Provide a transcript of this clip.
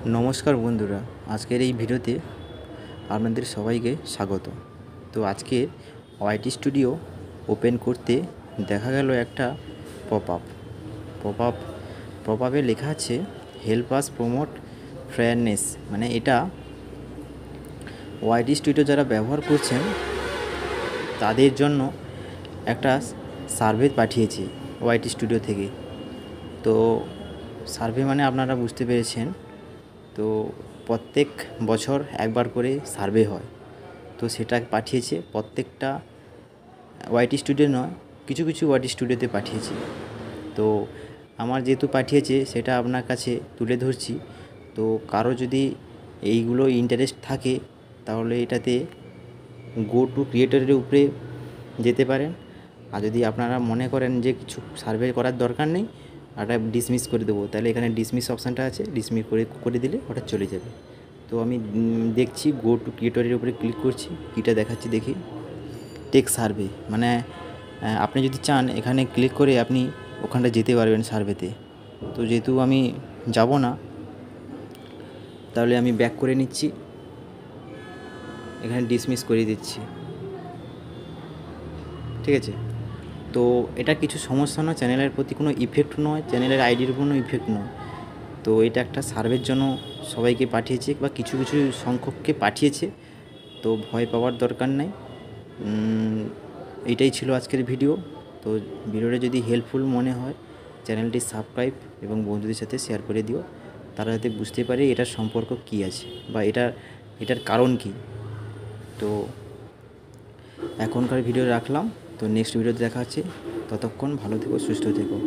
নমস্কার বন্ধুরা, আজকের এই ভিডিওতে আপনাদের সবাইকে স্বাগত। তো আজকে ওয়াইটি স্টুডিও ওপেন করতে দেখা গেল একটা পপ আপ পপ আপে লেখা আছে হেল্প আস প্রমোট ফেয়ারনেস। মানে এটা ওয়াইটি স্টুডিও যারা ব্যবহার করছেন তাদের জন্য একটা সার্ভে পাঠিয়েছে ওয়াইটি স্টুডিও থেকে। তো সার্ভে মানে আপনারা বুঝতে পেরেছেন। তো প্রত্যেক বছর একবার করে সার্ভে হয়, তো সেটা পাঠিয়েছে প্রত্যেকটা ওয়াইটি স্টুডিও নয়, কিছু কিছু ওয়াইটি স্টুডিওতে পাঠিয়েছে। তো আমার যেহেতু পাঠিয়েছে সেটা আপনার কাছে তুলে ধরছি। তো কারো যদি এইগুলো ইন্টারেস্ট থাকে তাহলে এটাতে গো টু ক্রিয়েটরের উপরে যেতে পারেন। আর যদি আপনারা মনে করেন যে কিছু সার্ভে করার দরকার নেই, ওটা ডিসমিস করে দেবো, তাহলে এখানে ডিসমিস অপশানটা আছে, ডিসমিস করে দিলে ওটা চলে যাবে। তো আমি দেখছি গো টু ক্রিয়েটরের উপরে ক্লিক করছি, কীটা দেখাচ্ছি দেখি। টেক সার্ভে মানে আপনি যদি চান এখানে ক্লিক করে আপনি ওখানটা যেতে পারবেন সার্ভেতে। তো যেহেতু আমি যাব না, তাহলে আমি ব্যাক করে নিচ্ছি, এখানে ডিসমিস করে দিচ্ছি। ঠিক আছে, তো এটা কিছু সমস্যা নয়, চ্যানেলের প্রতি কোনো ইফেক্ট নয়, চ্যানেলের আইডির কোনো ইফেক্ট নয়। তো এটা একটা সার্ভের জন্য সবাইকে পাঠিয়েছে বা কিছু কিছু সংখ্যককে পাঠিয়েছে, তো ভয় পাওয়ার দরকার নেই। এটাই ছিল আজকের ভিডিও। তো ভিডিওটা যদি হেল্পফুল মনে হয় চ্যানেলটি সাবস্ক্রাইব এবং বন্ধুদের সাথে শেয়ার করে দিও, তারা যাতে বুঝতে পারে এটার সম্পর্ক কী আছে বা এটার কারণ কী। তো এখনকার ভিডিও রাখলাম, তো নেক্সট ভিডিওতে দেখা হচ্ছে। ততক্ষণ ভালো থেকো, সুস্থ থেকো।